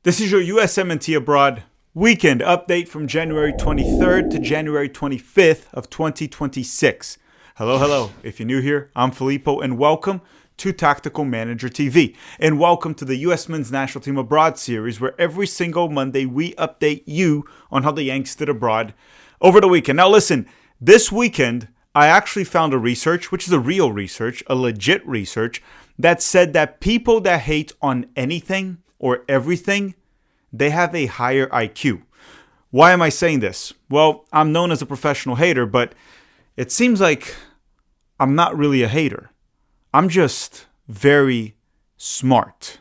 This is your USMNT Abroad weekend update from January 23rd to January 25th of 2026. Hello. If you're new here, I'm Filippo and welcome to Tactical Manager TV. And welcome to the US Men's National Team Abroad series, where every single Monday we update you on how the Yanks did abroad over the weekend. Now listen, this weekend I actually found a research, which is a real research, a legit research, that said that people that hate on anything or everything, they have a higher IQ. Why am I saying this? Well, I'm known as a professional hater, but it seems like I'm not really a hater. I'm just very smart,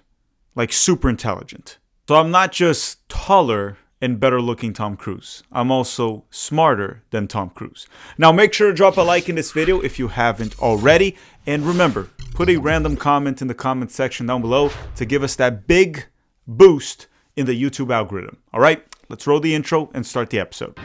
like super intelligent. So I'm not just taller and better looking Tom Cruise. I'm also smarter than Tom Cruise. Now make sure to drop a like in this video if you haven't already. And remember, put a random comment in the comment section down below to give us that big boost in the YouTube algorithm. All right, let's roll the intro and start the episode.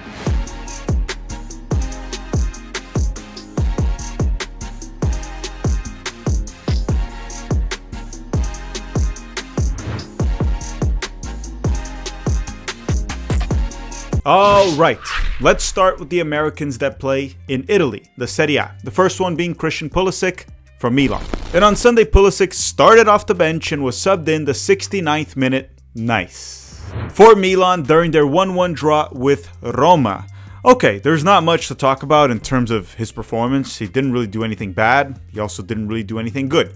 All right, let's start with the Americans that play in Italy, the Serie A. The first one being Christian Pulisic from Milan. And on Sunday, Pulisic started off the bench and was subbed in the 69th minute. Nice. For Milan during their 1-1 draw with Roma. Okay, there's not much to talk about in terms of his performance. He didn't really do anything bad. He also didn't really do anything good.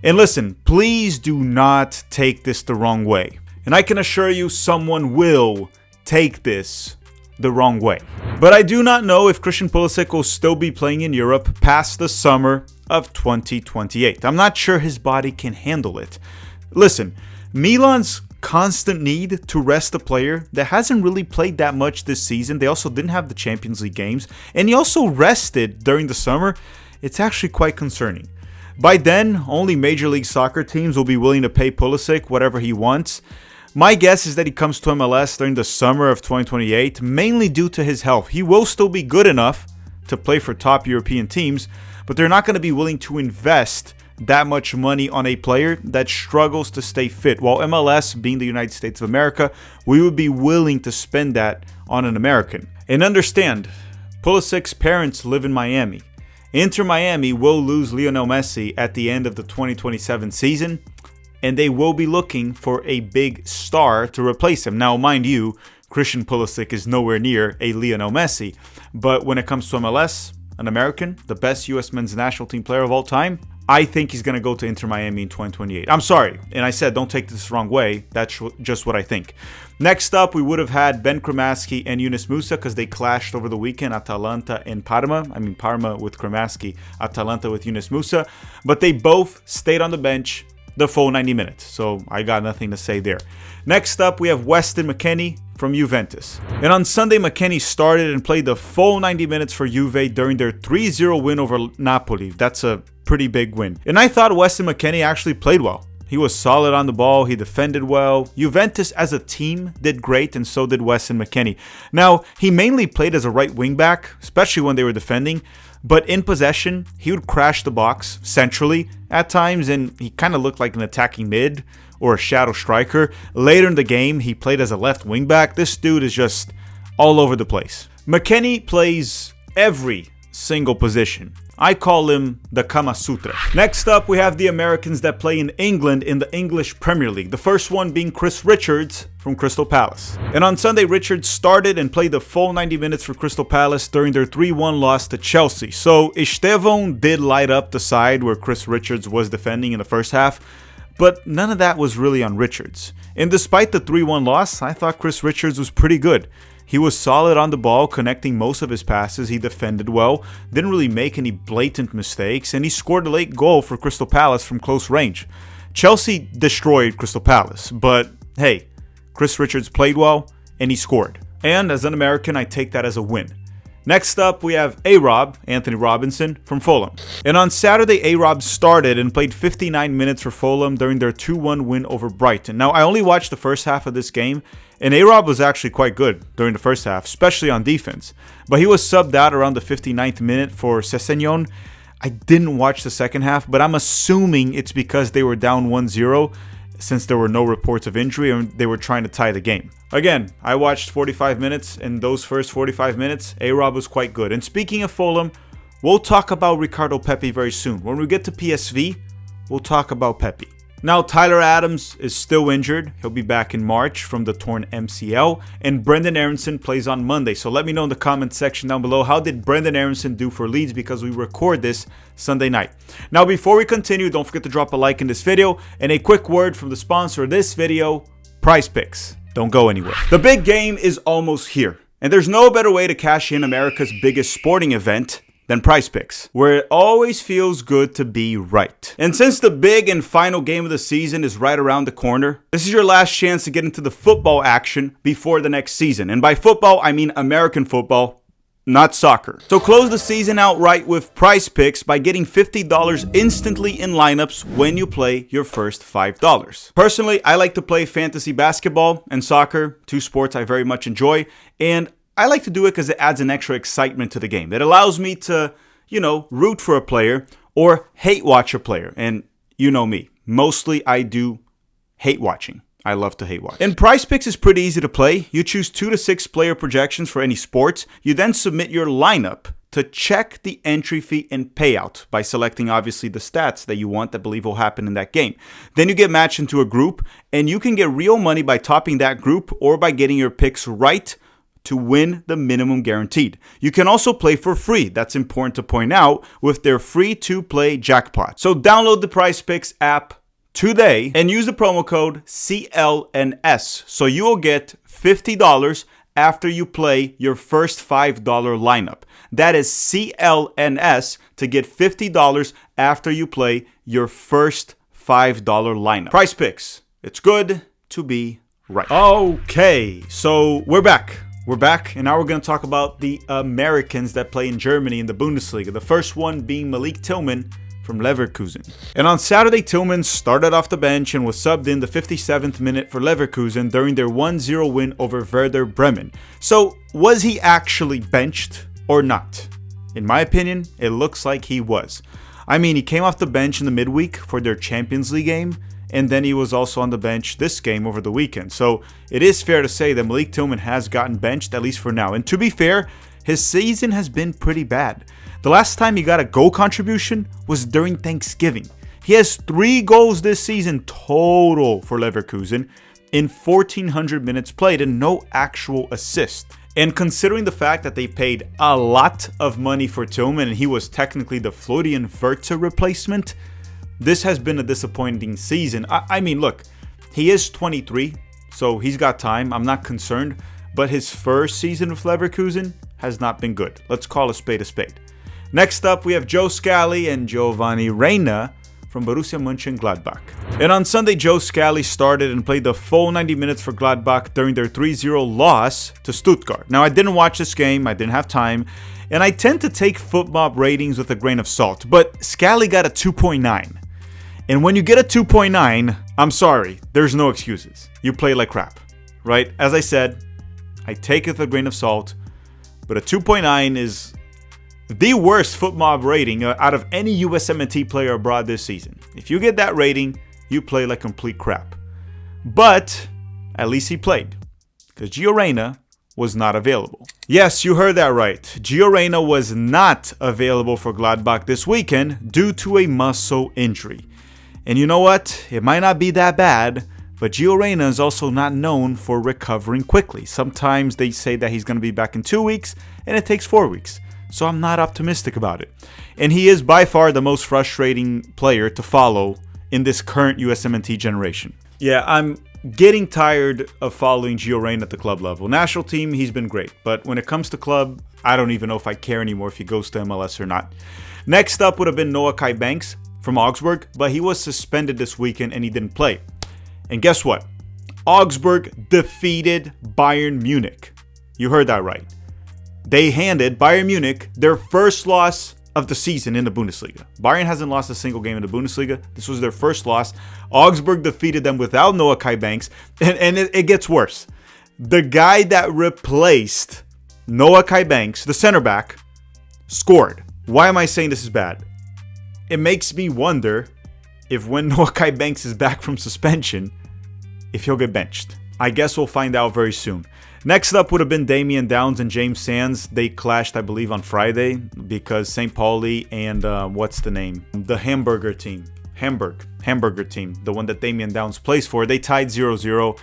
And listen, please do not take this the wrong way. And I can assure you someone will take this the wrong way. But I do not know if Christian Pulisic will still be playing in Europe past the summer of 2028. I'm not sure his body can handle it. Listen, Milan's constant need to rest a player that hasn't really played that much this season. They also didn't have the Champions League games, and he also rested during the summer. It's actually quite concerning. By then, only Major League Soccer teams will be willing to pay Pulisic whatever he wants. My guess is that he comes to MLS during the summer of 2028, mainly due to his health. He will still be good enough to play for top European teams, but they're not going to be willing to invest that much money on a player that struggles to stay fit. While MLS, being the United States of America, we would be willing to spend that on an American. And understand, Pulisic's parents live in Miami. Inter Miami will lose Lionel Messi at the end of the 2027 season, and they will be looking for a big star to replace him. Now, mind you, Christian Pulisic is nowhere near a Lionel Messi, but when it comes to MLS, an American, the best US men's national team player of all time, I think he's going to go to Inter Miami in 2028. I'm sorry, and I said don't take this the wrong way. That's just what I think. Next up, we would have had Ben Cremaschi and Yunus Musa because they clashed over the weekend, Atalanta and Parma. I mean, Parma with Cremaschi, Atalanta with Yunus Musa. But they both stayed on the bench the full 90 minutes, so I got nothing to say there. Next up, we have Weston McKennie from Juventus. And on Sunday, McKennie started and played the full 90 minutes for Juve during their 3-0 win over Napoli. That's a pretty big win. And I thought Weston McKennie actually played well. He was solid on the ball, he defended well. Juventus as a team did great, and so did Weston McKennie. Now, he mainly played as a right wing back, especially when they were defending. But in possession, he would crash the box centrally at times, and he kind of looked like an attacking mid or a shadow striker. Later in the game, he played as a left wing back. This dude is just all over the place. McKennie plays every single position. I call him the Kama Sutra. Next up, we have the Americans that play in England in the English Premier League. The first one being Chris Richards from Crystal Palace. And on Sunday, Richards started and played the full 90 minutes for Crystal Palace during their 3-1 loss to Chelsea. So Estevão did light up the side where Chris Richards was defending in the first half, but none of that was really on Richards. And despite the 3-1 loss, I thought Chris Richards was pretty good. He was solid on the ball, connecting most of his passes. He defended well, didn't really make any blatant mistakes, and he scored a late goal for Crystal Palace from close range. Chelsea destroyed Crystal Palace, but hey, Chris Richards played well, and he scored. And as an American, I take that as a win. Next up, we have A-Rob, Anthony Robinson, from Fulham. And on Saturday, A-Rob started and played 59 minutes for Fulham during their 2-1 win over Brighton. Now, I only watched the first half of this game, and A-Rob was actually quite good during the first half, especially on defense. But he was subbed out around the 59th minute for Sessegnon. I didn't watch the second half, but I'm assuming it's because they were down 1-0. since there were no reports of injury and they were trying to tie the game. Again, I watched 45 minutes, and those first 45 minutes, A-Rob was quite good. And speaking of Fulham, we'll talk about Ricardo Pepi very soon. When we get to PSV, we'll talk about Pepi. Now, Tyler Adams is still injured. He'll be back in March from the torn MCL. And Brendan Aronson plays on Monday. So let me know in the comment section down below, how did Brendan Aronson do for Leeds, because we record this Sunday night. Now, before we continue, don't forget to drop a like in this video. And a quick word from the sponsor of this video, Prize Picks. Don't go anywhere. The big game is almost here. And there's no better way to cash in America's biggest sporting event than Prize Picks, where it always feels good to be right. And since the big and final game of the season is right around the corner, this is your last chance to get into the football action before the next season. And by football, I mean American football, not soccer. So close the season out right with Prize Picks by getting $50 instantly in lineups when you play your first $5. Personally, I like to play fantasy basketball and soccer, two sports I very much enjoy, and I like to do it because it adds an extra excitement to the game. It allows me to, root for a player or hate watch a player. And you know me, mostly I do hate watching. I love to hate watch. And Prize Picks is pretty easy to play. You choose 2 to 6 player projections for any sports. You then submit your lineup to check the entry fee and payout by selecting obviously the stats that you want that believe will happen in that game. Then you get matched into a group, and you can get real money by topping that group or by getting your picks right to win the minimum guaranteed. You can also play for free. That's important to point out with their free to play jackpot. So download the Prize Picks app today and use the promo code CLNS. So you will get $50 after you play your first $5 lineup. That is CLNS to get $50 after you play your first $5 lineup. Prize Picks. It's good to be right. Okay, so we're back. And now we're going to talk about the Americans that play in Germany in the Bundesliga. The first one being Malik Tillman from Leverkusen. And on Saturday, Tillman started off the bench and was subbed in the 57th minute for Leverkusen during their 1-0 win over Werder Bremen. So, was he actually benched or not? In my opinion, it looks like he was. I mean, he came off the bench in the midweek for their Champions League game, and then he was also on the bench this game over the weekend. So it is fair to say that Malik Tillman has gotten benched, at least for now. And to be fair, his season has been pretty bad. The last time he got a goal contribution was during Thanksgiving. He has 3 goals this season total for Leverkusen in 1,400 minutes played and no actual assist. And considering the fact that they paid a lot of money for Tillman and he was technically the Florian Wirtz replacement, this has been a disappointing season. I mean, look, he is 23, so he's got time. I'm not concerned. But his first season with Leverkusen has not been good. Let's call a spade a spade. Next up, we have Joe Scally and Gio Reyna from Borussia Mönchengladbach. And on Sunday, Joe Scally started and played the full 90 minutes for Gladbach during their 3-0 loss to Stuttgart. Now, I didn't watch this game. I didn't have time. And I tend to take FootMob ratings with a grain of salt. But Scally got a 2.9. And when you get a 2.9, I'm sorry, there's no excuses. You play like crap, right? As I said, I take it with a grain of salt, but a 2.9 is the worst FootMob rating out of any USMNT player abroad this season. If you get that rating, you play like complete crap. But at least he played, because Gio Reyna was not available. Yes, you heard that right. Gio Reyna was not available for Gladbach this weekend due to a muscle injury. And you know what? It might not be that bad, but Gio Reyna is also not known for recovering quickly. Sometimes they say that he's going to be back in 2 weeks, and it takes 4 weeks. So I'm not optimistic about it. And he is by far the most frustrating player to follow in this current USMNT generation. Yeah, I'm getting tired of following Gio Reyna at the club level. National team, he's been great. But when it comes to club, I don't even know if I care anymore if he goes to MLS or not. Next up would have been Noah Kai Banks from Augsburg, but he was suspended this weekend and he didn't play. And guess what? Augsburg defeated Bayern Munich. You heard that right. They handed Bayern Munich their first loss of the season in the Bundesliga. Bayern hasn't lost a single game in the Bundesliga. This was their first loss. Augsburg defeated them without Noah Kai Banks. And it gets worse. The guy that replaced Noah Kai Banks, the center back, scored. Why am I saying this is bad? It makes me wonder if when Noah Kai Banks is back from suspension, if he'll get benched. I guess we'll find out very soon. Next up would have been Damian Downs and James Sands. They clashed, I believe, on Friday because St. Pauli and what's the name? The Hamburger team, the one that Damian Downs plays for. They tied 0-0.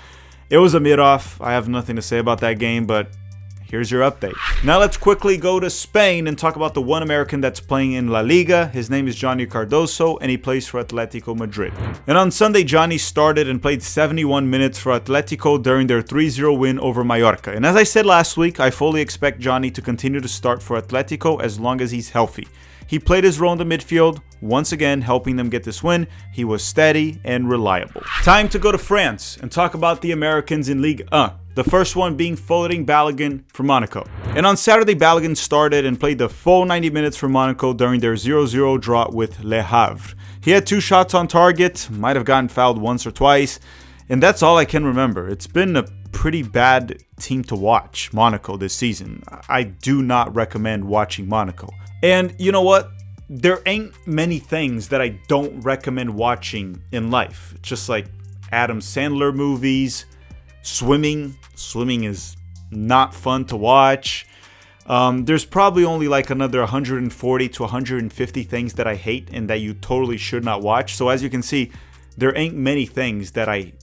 It was a mid-off. I have nothing to say about that game, but here's your update. Now let's quickly go to Spain and talk about the one American that's playing in La Liga. His name is Johnny Cardoso, and he plays for Atletico Madrid. And on Sunday, Johnny started and played 71 minutes for Atletico during their 3-0 win over Mallorca. And as I said last week, I fully expect Johnny to continue to start for Atletico as long as he's healthy. He played his role in the midfield, once again helping them get this win. He was steady and reliable. Time to go to France and talk about the Americans in Ligue 1. The first one being Floating Balogun for Monaco. And on Saturday, Balogun started and played the full 90 minutes for Monaco during their 0-0 draw with Le Havre. He had 2 shots on target, might have gotten fouled once or twice, and that's all I can remember. It's been a pretty bad team to watch, Monaco, this season. I do not recommend watching Monaco. And you know what? There ain't many things that I don't recommend watching in life. Just like Adam Sandler movies, swimming. Swimming is not fun to watch. There's probably only like another 140 to 150 things that I hate and that you totally should not watch. So as you can see, there ain't many things that I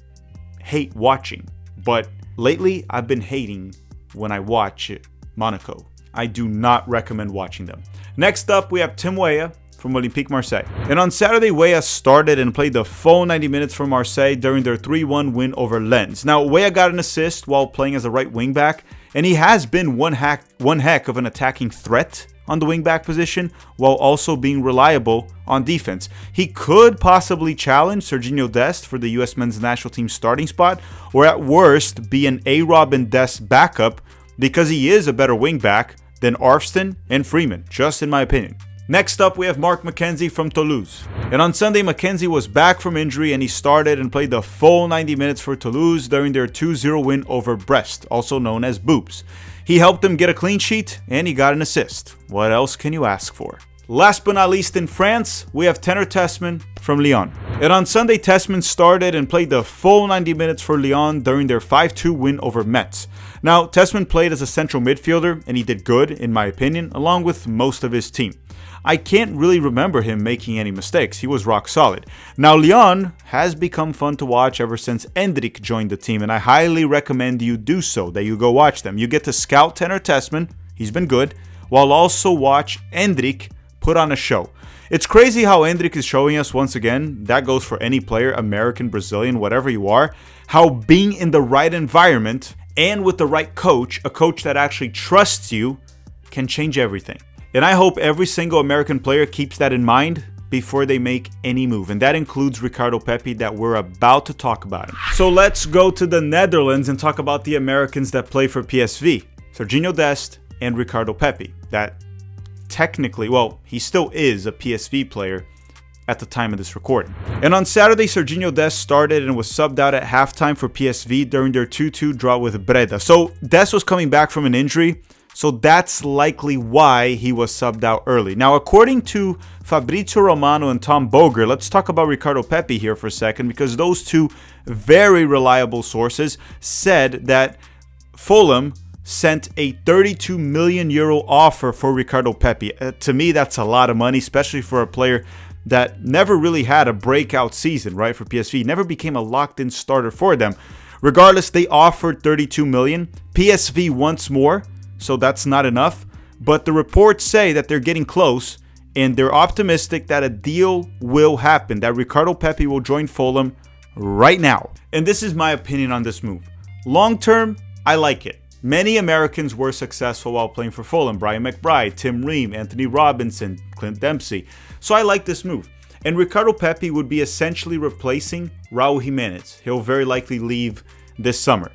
hate watching. But lately, I've been hating when I watch Monaco. I do not recommend watching them. Next up, we have Tim Weah from Olympique Marseille. And on Saturday, Weah started and played the full 90 minutes for Marseille during their 3-1 win over Lens. Now, Weah got an assist while playing as a right wingback, and he has been one heck of an attacking threat on the wingback position while also being reliable on defense. He could possibly challenge Serginho Dest for the US men's national team starting spot, or at worst be an A-Rob and Dest backup because he is a better wingback than Arfston and Freeman, just in my opinion. Next up, we have Marc McKenzie from Toulouse. And on Sunday, McKenzie was back from injury and he started and played the full 90 minutes for Toulouse during their 2-0 win over Brest, also known as Boobs. He helped them get a clean sheet and he got an assist. What else can you ask for? Last but not least in France, we have Tenor Tessman from Lyon. And on Sunday, Tessman started and played the full 90 minutes for Lyon during their 5-2 win over Metz. Now, Tessman played as a central midfielder and he did good, in my opinion, along with most of his team. I can't really remember him making any mistakes. He was rock solid. Now, Lyon has become fun to watch ever since Endrick joined the team, and I highly recommend you do so, that you go watch them. You get to scout Tenor Tessman, he's been good, while also watch Endrick put on a show. It's crazy how Endrick is showing us once again, that goes for any player, American, Brazilian, whatever you are, how being in the right environment and with the right coach, a coach that actually trusts you, can change everything. And I hope every single American player keeps that in mind before they make any move. And that includes Ricardo Pepi that we're about to talk about him. So let's go to the Netherlands and talk about the Americans that play for PSV. Serginho Dest and Ricardo Pepi. That technically, well, he still is a PSV player at the time of this recording. And on Saturday, Serginho Dest started and was subbed out at halftime for PSV during their 2-2 draw with Breda. So Dest was coming back from an injury, so that's likely why he was subbed out early. Now, according to Fabrizio Romano and Tom Boger, let's talk about Ricardo Pepi here for a second, because those two very reliable sources said that Fulham sent a 32 million euro offer for Ricardo Pepi. To me, that's a lot of money, especially for a player that never really had a breakout season, right, for PSV. Never became a locked-in starter for them. Regardless, they offered 32 million. PSV wants more, so that's not enough. But the reports say that they're getting close, and they're optimistic that a deal will happen, that Ricardo Pepi will join Fulham right now. And this is my opinion on this move. Long term, I like it. Many Americans were successful while playing for Fulham. Brian McBride, Tim Ream, Anthony Robinson, Clint Dempsey. So I like this move. And Ricardo Pepi would be essentially replacing Raul Jimenez. He'll very likely leave this summer.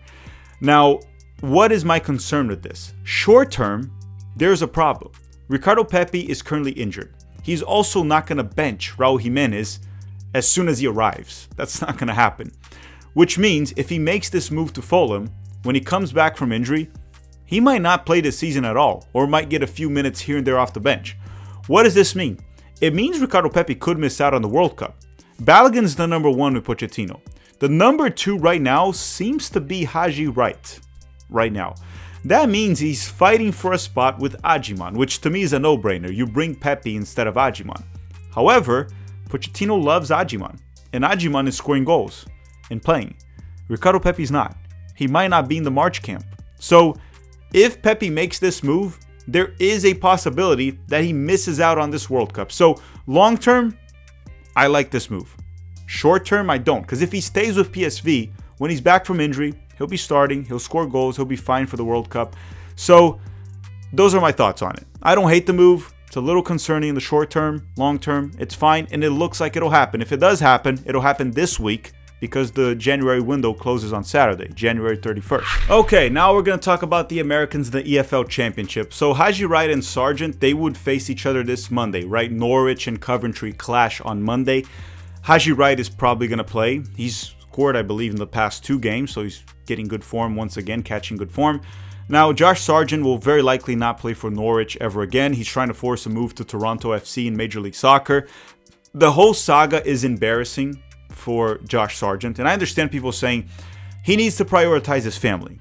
Now, what is my concern with this? Short term, there's a problem. Ricardo Pepi is currently injured. He's also not going to bench Raul Jimenez as soon as he arrives. That's not going to happen. Which means if he makes this move to Fulham, when he comes back from injury, he might not play this season at all, or might get a few minutes here and there off the bench. What does this mean? It means Ricardo Pepi could miss out on the World Cup. Balogun's the number one with Pochettino. The number 2 right now seems to be Haji Wright right now. That means he's fighting for a spot with Agyemang, which to me is a no-brainer. You bring Pepi instead of Agyemang. However, Pochettino loves Agyemang, and Agyemang is scoring goals and playing. Ricardo Pepi's not. He might not be in the March camp. So if Pepi makes this move, there is a possibility that he misses out on this World Cup. So long term, I like this move. Short term, I don't. Because if he stays with PSV, when he's back from injury, he'll be starting, he'll score goals, he'll be fine for the World Cup. So those are my thoughts on it. I don't hate the move. It's a little concerning in the short term. Long term, it's fine. And it looks like it'll happen. If it does happen, it'll happen this week, because the January window closes on Saturday, January 31st. Okay, now we're going to talk about the Americans in the EFL Championship. So Haji Wright and Sargent, they would face each other this Monday, right? Norwich and Coventry clash on Monday. Haji Wright is probably going to play. He's scored, I believe, in the past 2 games, so he's getting good form once again, catching good form. Now, Josh Sargent will very likely not play for Norwich ever again. He's trying to force a move to Toronto FC in Major League Soccer. The whole saga is embarrassing for Josh Sargent, and I understand people saying he needs to prioritize his family,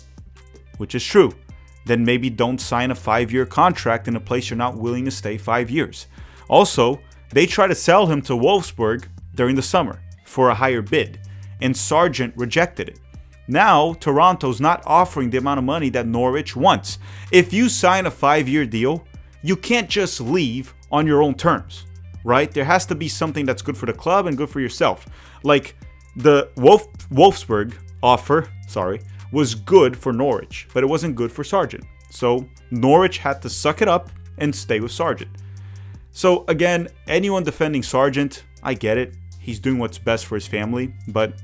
which is true. Then maybe don't sign a 5-year contract in a place you're not willing to stay 5 years. Also, they tried to sell him to Wolfsburg during the summer for a higher bid, and Sargent rejected it. Now, Toronto's not offering the amount of money that Norwich wants. If you sign a 5-year deal, you can't just leave on your own terms, right? There has to be something that's good for the club and good for yourself. Like the Wolfsburg offer, was good for Norwich, but it wasn't good for Sargent. So Norwich had to suck it up and stay with Sargent. So again, anyone defending Sargent, I get it. He's doing what's best for his family, but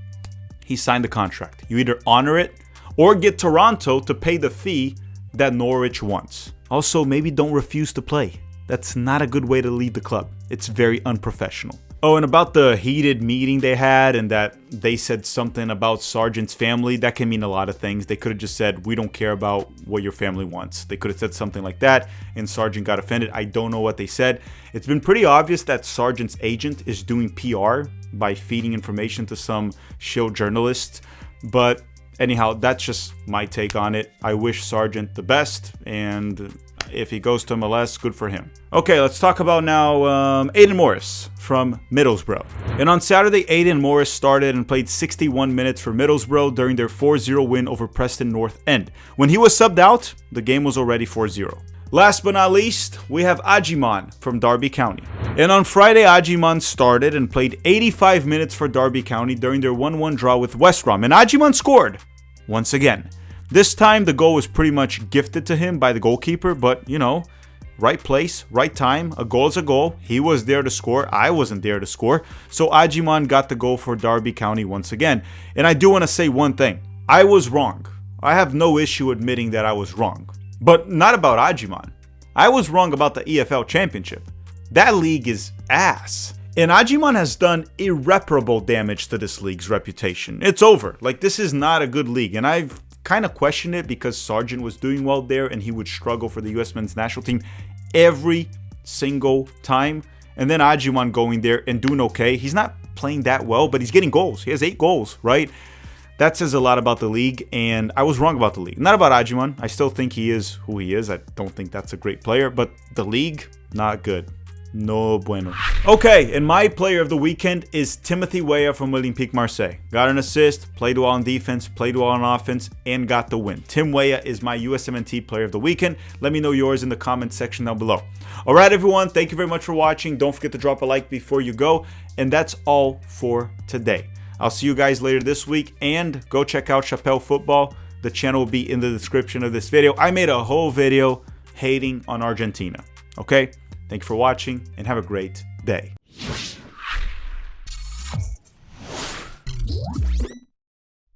he signed the contract. You either honor it or get Toronto to pay the fee that Norwich wants. Also, maybe don't refuse to play. That's not a good way to leave the club. It's very unprofessional. Oh, and about the heated meeting they had and that they said something about Sargent's family, that can mean a lot of things. They could have just said, we don't care about what your family wants. They could have said something like that and Sargent got offended. I don't know what they said. It's been pretty obvious that Sargent's agent is doing PR by feeding information to some shill journalists. But anyhow, that's just my take on it. I wish Sargent the best, and if he goes to MLS, good for him. Okay, let's talk about now Aidan Morris from Middlesbrough. And on Saturday, Aidan Morris started and played 61 minutes for Middlesbrough during their 4-0 win over Preston North End. When he was subbed out, the game was already 4-0. Last but not least, we have Agyemang from Derby County. And on Friday, Agyemang started and played 85 minutes for Derby County during their 1-1 draw with West Brom. And Agyemang scored once again. This time, the goal was pretty much gifted to him by the goalkeeper, but, you know, right place, right time. A goal is a goal. He was there to score. I wasn't there to score. So Agyemang got the goal for Derby County once again. And I do want to say one thing. I was wrong. I have no issue admitting that I was wrong. But not about Agyemang. I was wrong about the EFL Championship. That league is ass. And Agyemang has done irreparable damage to this league's reputation. It's over. Like, this is not a good league. And I've kind of questioned it because Sargent was doing well there and he would struggle for the US men's national team every single time. And then Agyemang going there and doing okay. He's not playing that well, but he's getting goals. He has 8 goals, right? That says a lot about the league, and I was wrong about the league. Not about Agyemang. I still think he is who he is. I don't think that's a great player, but the league, not good. No bueno. Okay, and my player of the weekend is Timothy Weah from Olympique Marseille. Got an assist, played well on defense, played well on offense, and got the win. Tim Weah is my USMNT player of the weekend. Let me know yours in the comments section down below. All right, everyone, thank you very much for watching. Don't forget to drop a like before you go, and that's all for today. I'll see you guys later this week, and go check out Chappelle Football. The channel will be in the description of this video. I made a whole video hating on Argentina. Okay? Thank you for watching, and have a great day.